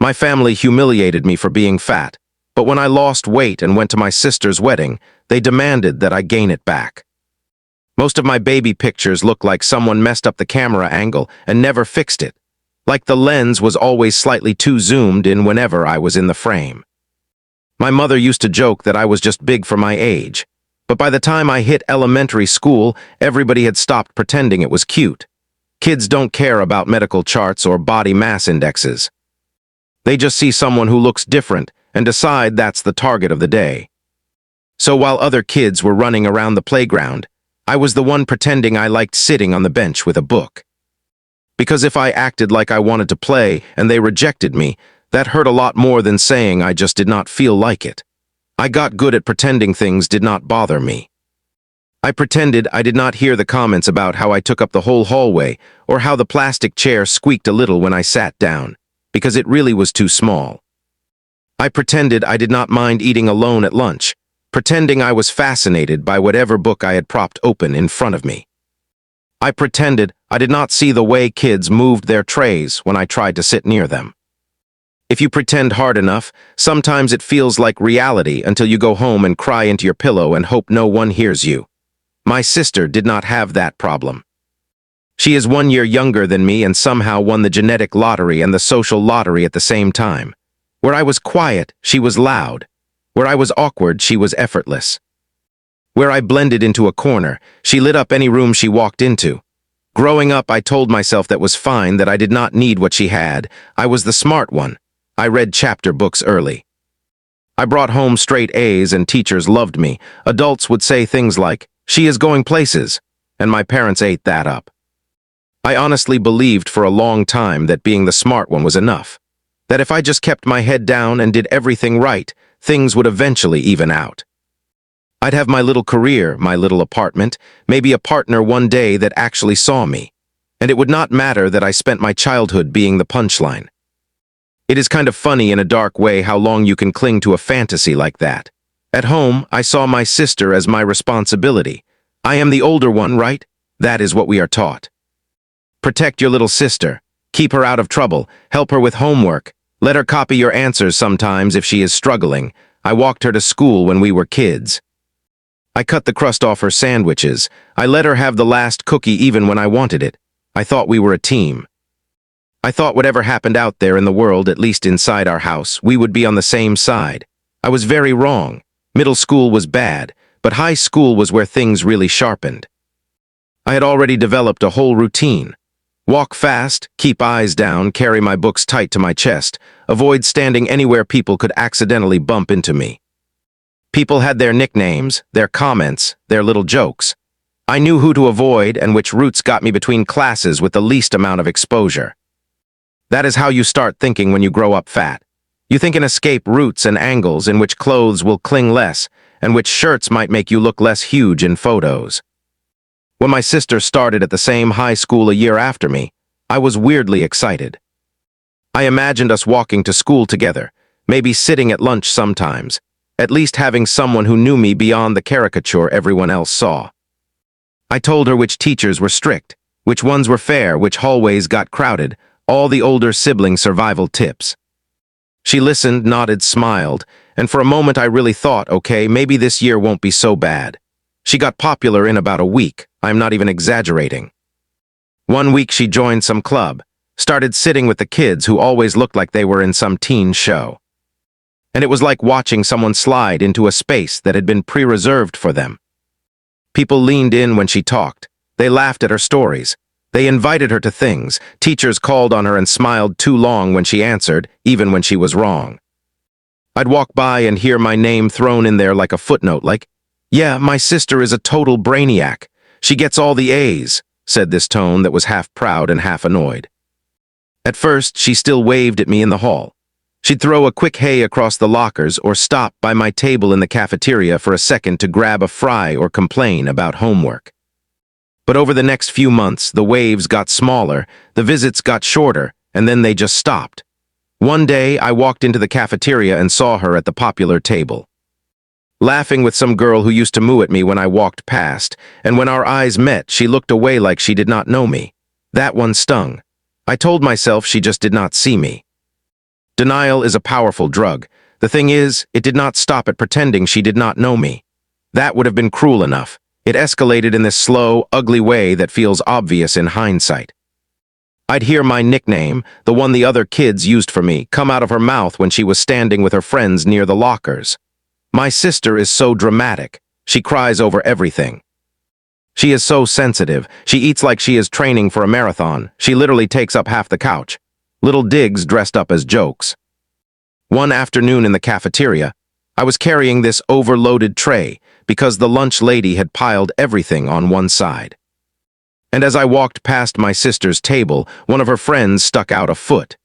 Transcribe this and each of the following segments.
My family humiliated me for being fat, but when I lost weight and went to my sister's wedding, they demanded that I gain it back. Most of my baby pictures look like someone messed up the camera angle and never fixed it, like the lens was always slightly too zoomed in whenever I was in the frame. My mother used to joke that I was just big for my age, but by the time I hit elementary school, everybody had stopped pretending it was cute. Kids don't care about medical charts or body mass indexes. They just see someone who looks different and decide that's the target of the day. So while other kids were running around the playground, I was the one pretending I liked sitting on the bench with a book. Because if I acted like I wanted to play and they rejected me, that hurt a lot more than saying I just did not feel like it. I got good at pretending things did not bother me. I pretended I did not hear the comments about how I took up the whole hallway or how the plastic chair squeaked a little when I sat down, because it really was too small. I pretended I did not mind eating alone at lunch, pretending I was fascinated by whatever book I had propped open in front of me. I pretended I did not see the way kids moved their trays when I tried to sit near them. If you pretend hard enough, sometimes it feels like reality until you go home and cry into your pillow and hope no one hears you. My sister did not have that problem. She is 1 year younger than me and somehow won the genetic lottery and the social lottery at the same time. Where I was quiet, she was loud. Where I was awkward, she was effortless. Where I blended into a corner, she lit up any room she walked into. Growing up, I told myself that was fine, that I did not need what she had. I was the smart one. I read chapter books early. I brought home straight A's and teachers loved me. Adults would say things like, "She is going places," and my parents ate that up. I honestly believed for a long time that being the smart one was enough. That if I just kept my head down and did everything right, things would eventually even out. I'd have my little career, my little apartment, maybe a partner one day that actually saw me. And it would not matter that I spent my childhood being the punchline. It is kind of funny in a dark way how long you can cling to a fantasy like that. At home, I saw my sister as my responsibility. I am the older one, right? That is what we are taught. Protect your little sister. Keep her out of trouble. Help her with homework. Let her copy your answers sometimes if she is struggling. I walked her to school when we were kids. I cut the crust off her sandwiches. I let her have the last cookie even when I wanted it. I thought we were a team. I thought whatever happened out there in the world, at least inside our house, we would be on the same side. I was very wrong. Middle school was bad, but high school was where things really sharpened. I had already developed a whole routine. Walk fast, keep eyes down, carry my books tight to my chest, avoid standing anywhere people could accidentally bump into me. People had their nicknames, their comments, their little jokes. I knew who to avoid and which routes got me between classes with the least amount of exposure. That is how you start thinking when you grow up fat. You think and escape routes and angles in which clothes will cling less and which shirts might make you look less huge in photos. When my sister started at the same high school a year after me, I was weirdly excited. I imagined us walking to school together, maybe sitting at lunch sometimes, at least having someone who knew me beyond the caricature everyone else saw. I told her which teachers were strict, which ones were fair, which hallways got crowded, all the older sibling survival tips. She listened, nodded, smiled, and for a moment I really thought, okay, maybe this year won't be so bad. She got popular in about a week. I'm not even exaggerating. 1 week she joined some club, started sitting with the kids who always looked like they were in some teen show. And it was like watching someone slide into a space that had been pre-reserved for them. People leaned in when she talked. They laughed at her stories. They invited her to things. Teachers called on her and smiled too long when she answered, even when she was wrong. I'd walk by and hear my name thrown in there like a footnote, like, "Yeah, my sister is a total brainiac. She gets all the A's," said this tone that was half proud and half annoyed. At first, she still waved at me in the hall. She'd throw a quick hey across the lockers or stop by my table in the cafeteria for a second to grab a fry or complain about homework. But over the next few months, the waves got smaller, the visits got shorter, and then they just stopped. One day, I walked into the cafeteria and saw her at the popular table, laughing with some girl who used to moo at me when I walked past, and when our eyes met, she looked away like she did not know me. That one stung. I told myself she just did not see me. Denial is a powerful drug. The thing is, it did not stop at pretending she did not know me. That would have been cruel enough. It escalated in this slow, ugly way that feels obvious in hindsight. I'd hear my nickname, the one the other kids used for me, come out of her mouth when she was standing with her friends near the lockers. My sister is so dramatic. She cries over everything. She is so sensitive. She eats like she is training for a marathon. She literally takes up half the couch. Little digs dressed up as jokes. One afternoon in the cafeteria, I was carrying this overloaded tray because the lunch lady had piled everything on one side. And as I walked past my sister's table, one of her friends stuck out a foot.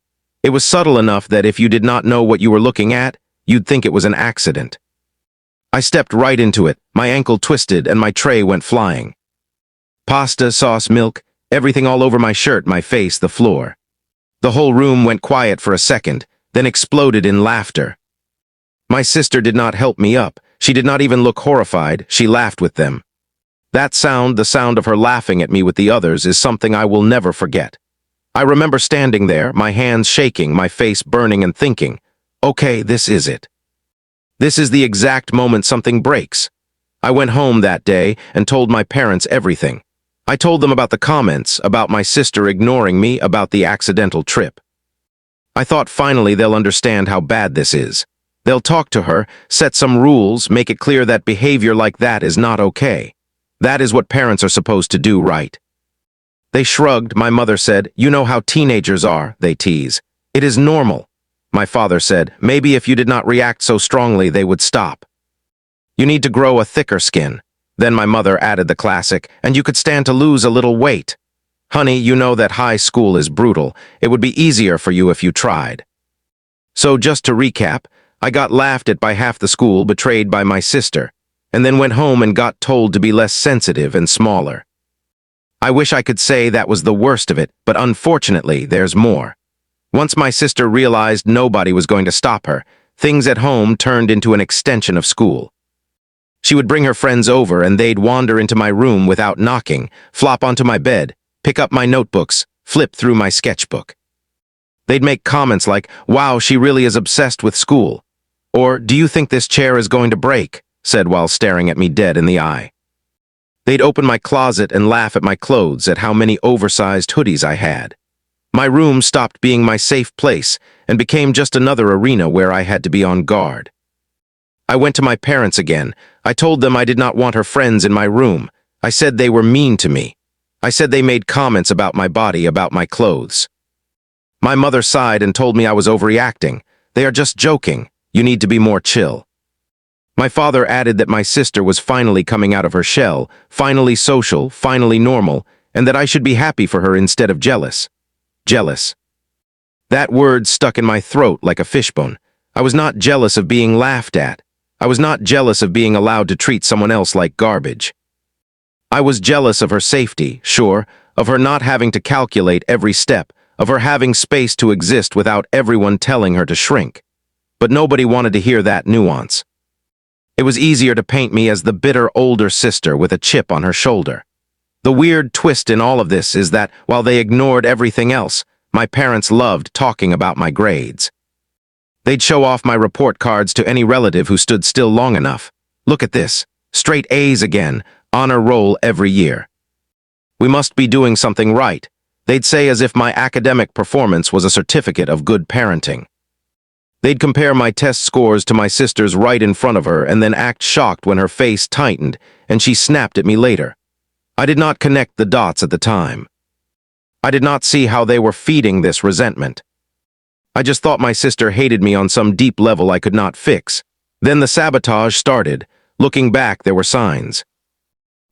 It was subtle enough that if you did not know what you were looking at, you'd think it was an accident. I stepped right into it, my ankle twisted and my tray went flying. Pasta, sauce, milk, everything all over my shirt, my face, the floor. The whole room went quiet for a second, then exploded in laughter. My sister did not help me up. She did not even look horrified. She laughed with them. That sound, the sound of her laughing at me with the others, is something I will never forget. I remember standing there, my hands shaking, my face burning and thinking, okay, this is it. This is the exact moment something breaks. I went home that day and told my parents everything. I told them about the comments, about my sister ignoring me, about the accidental trip. I thought finally they'll understand how bad this is. They'll talk to her, set some rules, make it clear that behavior like that is not okay. That is what parents are supposed to do, right? They shrugged. My mother said, "You know how teenagers are," they tease. "It is normal." My father said, "Maybe if you did not react so strongly, they would stop. You need to grow a thicker skin." Then my mother added the classic, "And you could stand to lose a little weight. Honey, you know that high school is brutal. It would be easier for you if you tried." So just to recap, I got laughed at by half the school, betrayed by my sister, and then went home and got told to be less sensitive and smaller. I wish I could say that was the worst of it, but unfortunately, there's more. Once my sister realized nobody was going to stop her, things at home turned into an extension of school. She would bring her friends over and they'd wander into my room without knocking, flop onto my bed, pick up my notebooks, flip through my sketchbook. They'd make comments like, "Wow, she really is obsessed with school," or "Do you think this chair is going to break?" said while staring at me dead in the eye. They'd open my closet and laugh at my clothes, at how many oversized hoodies I had. My room stopped being my safe place and became just another arena where I had to be on guard. I went to my parents again. I told them I did not want her friends in my room. I said they were mean to me. I said they made comments about my body, about my clothes. My mother sighed and told me I was overreacting. "They are just joking. You need to be more chill." My father added that my sister was finally coming out of her shell, finally social, finally normal, and that I should be happy for her instead of jealous. Jealous. That word stuck in my throat like a fishbone. I was not jealous of being laughed at. I was not jealous of being allowed to treat someone else like garbage. I was jealous of her safety, sure, of her not having to calculate every step, of her having space to exist without everyone telling her to shrink. But nobody wanted to hear that nuance. It was easier to paint me as the bitter older sister with a chip on her shoulder. The weird twist in all of this is that, while they ignored everything else, my parents loved talking about my grades. They'd show off my report cards to any relative who stood still long enough. "Look at this. Straight A's again, honor roll every year. We must be doing something right," they'd say, as if my academic performance was a certificate of good parenting. They'd compare my test scores to my sister's right in front of her and then act shocked when her face tightened and she snapped at me later. I did not connect the dots at the time. I did not see how they were feeding this resentment. I just thought my sister hated me on some deep level I could not fix. Then the sabotage started. Looking back, there were signs.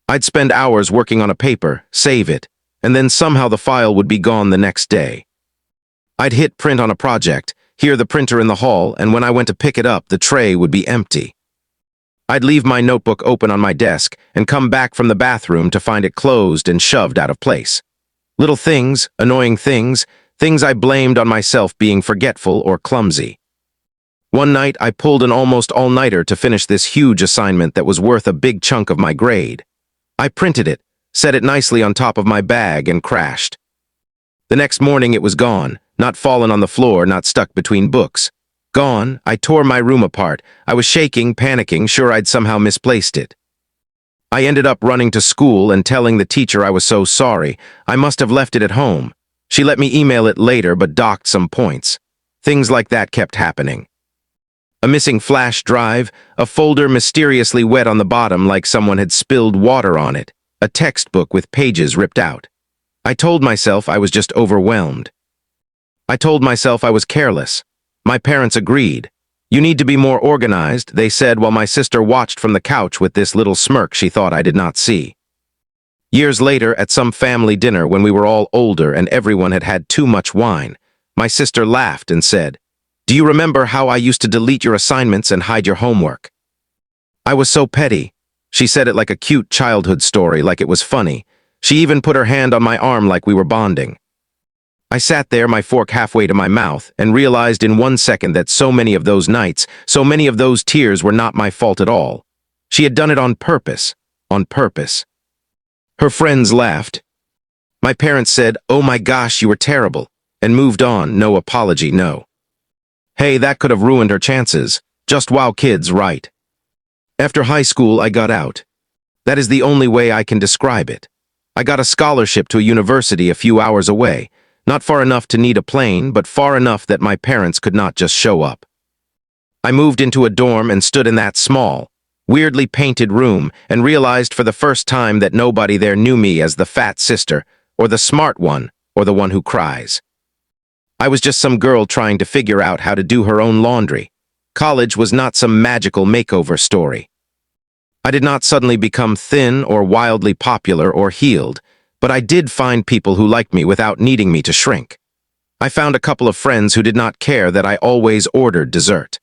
I'd spend hours working on a paper, save it, and then somehow the file would be gone the next day. I'd hit print on a project, hear the printer in the hall, and when I went to pick it up, the tray would be empty. I'd leave my notebook open on my desk and come back from the bathroom to find it closed and shoved out of place. Little things, annoying things, things I blamed on myself being forgetful or clumsy. One night, I pulled an almost all-nighter to finish this huge assignment that was worth a big chunk of my grade. I printed it, set it nicely on top of my bag, and crashed. The next morning, it was gone. Not fallen on the floor, not stuck between books. Gone. I tore my room apart. I was shaking, panicking, sure I'd somehow misplaced it. I ended up running to school and telling the teacher I was so sorry. I must have left it at home. She let me email it later but docked some points. Things like that kept happening. A missing flash drive, a folder mysteriously wet on the bottom like someone had spilled water on it, a textbook with pages ripped out. I told myself I was just overwhelmed. I told myself I was careless. My parents agreed. You need to be more organized, they said while my sister watched from the couch with this little smirk she thought I did not see. Years later, at some family dinner when we were all older and everyone had had too much wine, my sister laughed and said, "Do you remember how I used to delete your assignments and hide your homework?" I was so petty. She said it like a cute childhood story, like it was funny. She even put her hand on my arm like we were bonding. I sat there, my fork halfway to my mouth, and realized in 1 second that so many of those nights, so many of those tears were not my fault at all. She had done it on purpose. On purpose. Her friends laughed. My parents said, "Oh my gosh, you were terrible," and moved on, no apology, no. Hey, that could have ruined her chances. Just wow kids, right? After high school, I got out. That is the only way I can describe it. I got a scholarship to a university a few hours away. Not far enough to need a plane, but far enough that my parents could not just show up. I moved into a dorm and stood in that small, weirdly painted room and realized for the first time that nobody there knew me as the fat sister, or the smart one, or the one who cries. I was just some girl trying to figure out how to do her own laundry. College was not some magical makeover story. I did not suddenly become thin or wildly popular or healed, but I did find people who liked me without needing me to shrink. I found a couple of friends who did not care that I always ordered dessert.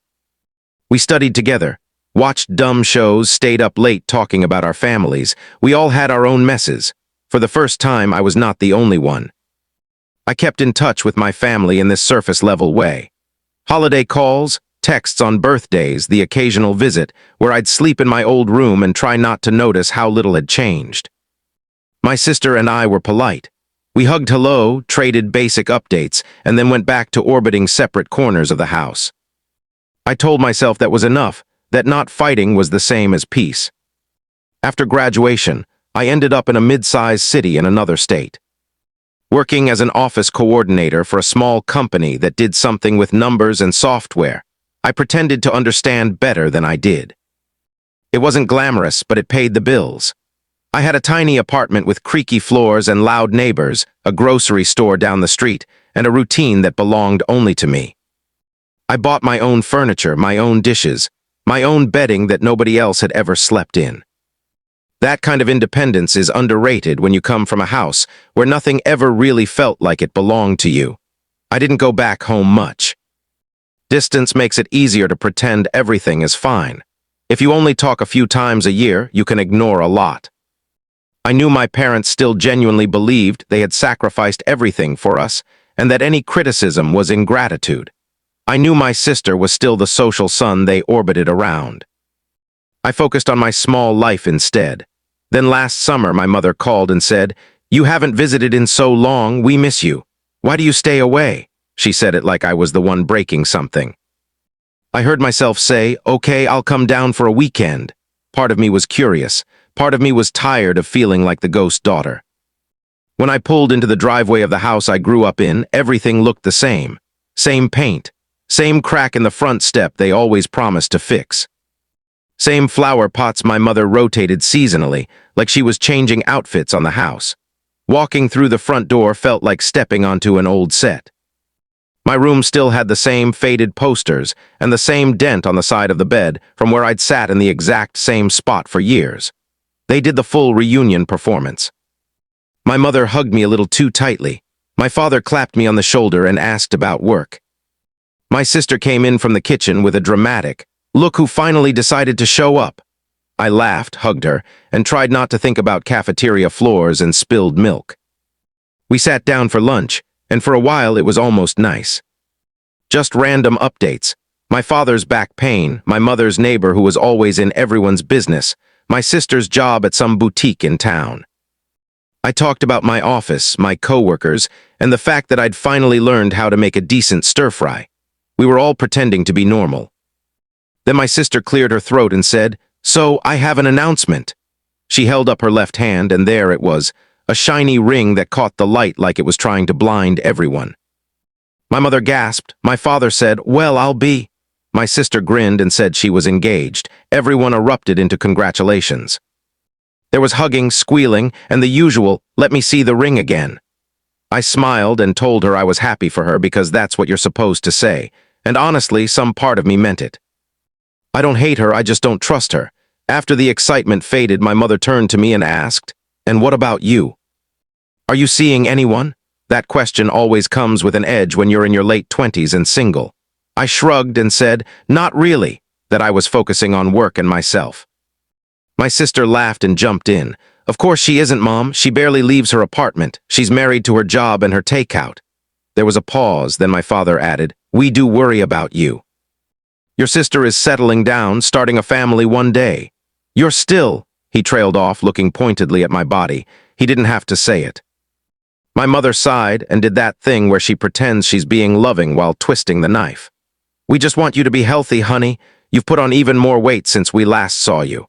We studied together, watched dumb shows, stayed up late talking about our families. We all had our own messes. For the first time, I was not the only one. I kept in touch with my family in this surface-level way. Holiday calls, texts on birthdays, the occasional visit, where I'd sleep in my old room and try not to notice how little had changed. My sister and I were polite. We hugged hello, traded basic updates, and then went back to orbiting separate corners of the house. I told myself that was enough, that not fighting was the same as peace. After graduation, I ended up in a mid-sized city in another state. Working as an office coordinator for a small company that did something with numbers and software, I pretended to understand better than I did. It wasn't glamorous, but it paid the bills. I had a tiny apartment with creaky floors and loud neighbors, a grocery store down the street, and a routine that belonged only to me. I bought my own furniture, my own dishes, my own bedding that nobody else had ever slept in. That kind of independence is underrated when you come from a house where nothing ever really felt like it belonged to you. I didn't go back home much. Distance makes it easier to pretend everything is fine. If you only talk a few times a year, you can ignore a lot. I knew my parents still genuinely believed they had sacrificed everything for us, and that any criticism was ingratitude. I knew my sister was still the social sun they orbited around. I focused on my small life instead. Then last summer, my mother called and said, "You haven't visited in so long, we miss you. Why do you stay away?" She said it like I was the one breaking something. I heard myself say, "Okay, I'll come down for a weekend." Part of me was curious. Part of me was tired of feeling like the ghost daughter. When I pulled into the driveway of the house I grew up in, everything looked the same. Same paint. Same crack in the front step they always promised to fix. Same flower pots my mother rotated seasonally, like she was changing outfits on the house. Walking through the front door felt like stepping onto an old set. My room still had the same faded posters and the same dent on the side of the bed from where I'd sat in the exact same spot for years. They did the full reunion performance. My mother hugged me a little too tightly. My father clapped me on the shoulder and asked about work. My sister came in from the kitchen with a dramatic, "Look who finally decided to show up." I laughed, hugged her, and tried not to think about cafeteria floors and spilled milk. We sat down for lunch, and for a while it was almost nice. Just random updates. My father's back pain, my mother's neighbor who was always in everyone's business, my sister's job at some boutique in town. I talked about my office, my coworkers, and the fact that I'd finally learned how to make a decent stir-fry. We were all pretending to be normal. Then my sister cleared her throat and said, "So, I have an announcement." She held up her left hand, and there it was, a shiny ring that caught the light like it was trying to blind everyone. My mother gasped. My father said, "Well, I'll be." My sister grinned and said she was engaged. Everyone erupted into congratulations. There was hugging, squealing, and the usual, "Let me see the ring again." I smiled and told her I was happy for her because that's what you're supposed to say, and honestly, some part of me meant it. I don't hate her, I just don't trust her. After the excitement faded, my mother turned to me and asked, "And what about you? Are you seeing anyone?" That question always comes with an edge when you're in your late 20s and single. I shrugged and said, "Not really," that I was focusing on work and myself. My sister laughed and jumped in. "Of course she isn't, Mom. She barely leaves her apartment. She's married to her job and her takeout." There was a pause, then my father added, "We do worry about you. Your sister is settling down, starting a family one day. You're still," he trailed off, looking pointedly at my body. He didn't have to say it. My mother sighed and did that thing where she pretends she's being loving while twisting the knife. "We just want you to be healthy, honey. You've put on even more weight since we last saw you.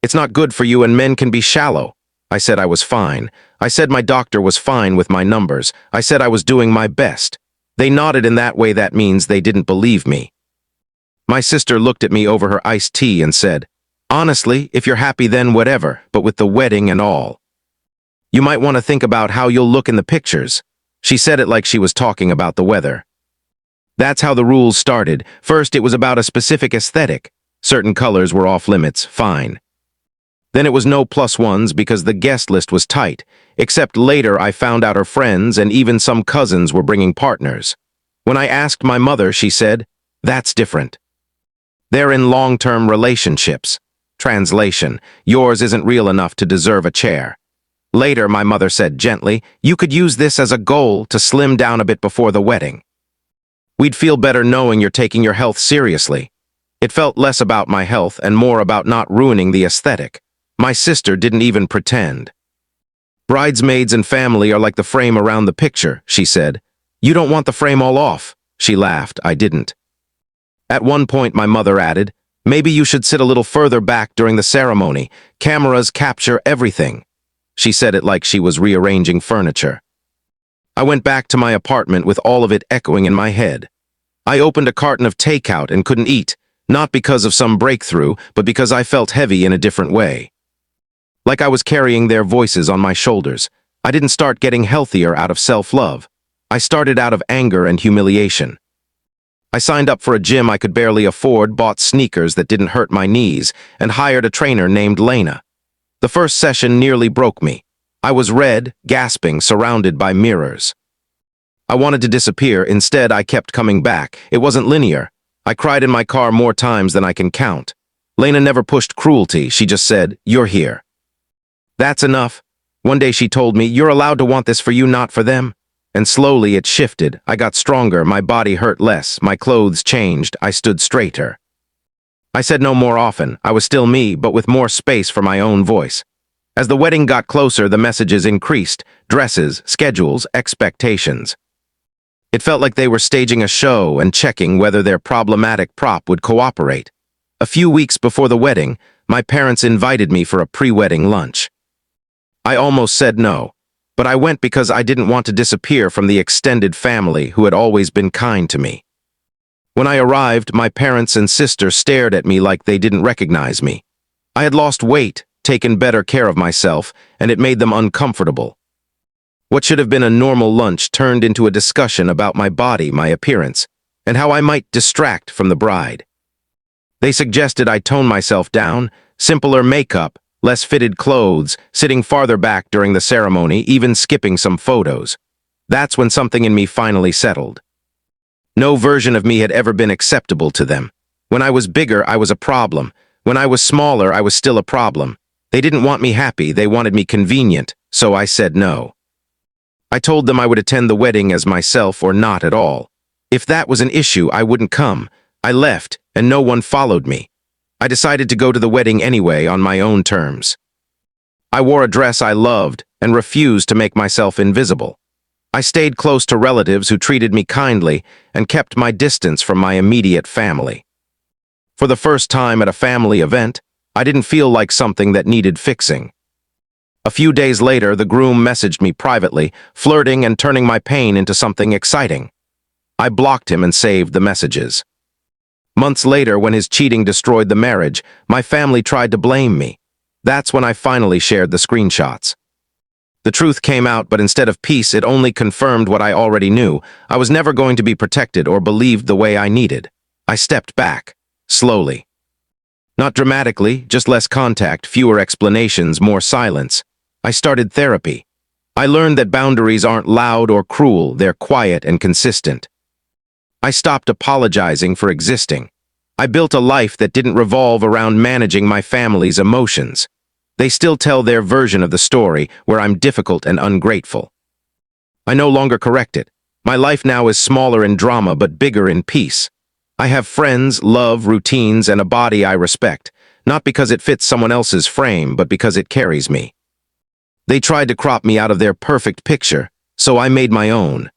It's not good for you and men can be shallow." I said I was fine. I said my doctor was fine with my numbers. I said I was doing my best. They nodded in that way. That means they didn't believe me. My sister looked at me over her iced tea and said, "Honestly, if you're happy then whatever, but with the wedding and all. You might want to think about how you'll look in the pictures." She said it like she was talking about the weather. That's how the rules started. First, it was about a specific aesthetic. Certain colors were off limits, fine. Then it was no plus ones because the guest list was tight, except later I found out her friends and even some cousins were bringing partners. When I asked my mother, she said, "That's different. They're in long-term relationships." Translation, yours isn't real enough to deserve a chair. Later, my mother said gently, "You could use this as a goal to slim down a bit before the wedding. We'd feel better knowing you're taking your health seriously." It felt less about my health and more about not ruining the aesthetic. My sister didn't even pretend. "Bridesmaids and family are like the frame around the picture," she said. "You don't want the frame all off." She laughed. I didn't. At one point, my mother added, "Maybe you should sit a little further back during the ceremony. Cameras capture everything." She said it like she was rearranging furniture. I went back to my apartment with all of it echoing in my head. I opened a carton of takeout and couldn't eat, not because of some breakthrough, but because I felt heavy in a different way. Like I was carrying their voices on my shoulders. I didn't start getting healthier out of self-love. I started out of anger and humiliation. I signed up for a gym I could barely afford, bought sneakers that didn't hurt my knees, and hired a trainer named Lena. The first session nearly broke me. I was red, gasping, surrounded by mirrors. I wanted to disappear. Instead, I kept coming back. It wasn't linear. I cried in my car more times than I can count. Lena never pushed cruelty. She just said, "You're here. That's enough." One day she told me, "You're allowed to want this for you, not for them." And slowly it shifted. I got stronger, my body hurt less, my clothes changed, I stood straighter. I said no more often. I was still me, but with more space for my own voice. As the wedding got closer, the messages increased. Dresses, schedules, expectations. It felt like they were staging a show and checking whether their problematic prop would cooperate. A few weeks before the wedding, my parents invited me for a pre-wedding lunch. I almost said no, but I went because I didn't want to disappear from the extended family who had always been kind to me. When I arrived, my parents and sister stared at me like they didn't recognize me. I had lost weight, taken better care of myself, and it made them uncomfortable. What should have been a normal lunch turned into a discussion about my body, my appearance, and how I might distract from the bride. They suggested I tone myself down, simpler makeup, less fitted clothes, sitting farther back during the ceremony, even skipping some photos. That's when something in me finally settled. No version of me had ever been acceptable to them. When I was bigger, I was a problem. When I was smaller, I was still a problem. They didn't want me happy, they wanted me convenient, so I said no. I told them I would attend the wedding as myself or not at all. If that was an issue, I wouldn't come. I left, and no one followed me. I decided to go to the wedding anyway on my own terms. I wore a dress I loved, and refused to make myself invisible. I stayed close to relatives who treated me kindly and kept my distance from my immediate family. For the first time at a family event, I didn't feel like something that needed fixing. A few days later, the groom messaged me privately, flirting and turning my pain into something exciting. I blocked him and saved the messages. Months later, when his cheating destroyed the marriage, my family tried to blame me. That's when I finally shared the screenshots. The truth came out, but instead of peace, it only confirmed what I already knew. I was never going to be protected or believed the way I needed. I stepped back, slowly. Not dramatically, just less contact, fewer explanations, more silence. I started therapy. I learned that boundaries aren't loud or cruel, they're quiet and consistent. I stopped apologizing for existing. I built a life that didn't revolve around managing my family's emotions. They still tell their version of the story, where I'm difficult and ungrateful. I no longer correct it. My life now is smaller in drama but bigger in peace. I have friends, love, routines, and a body I respect, not because it fits someone else's frame, but because it carries me. They tried to crop me out of their perfect picture, so I made my own.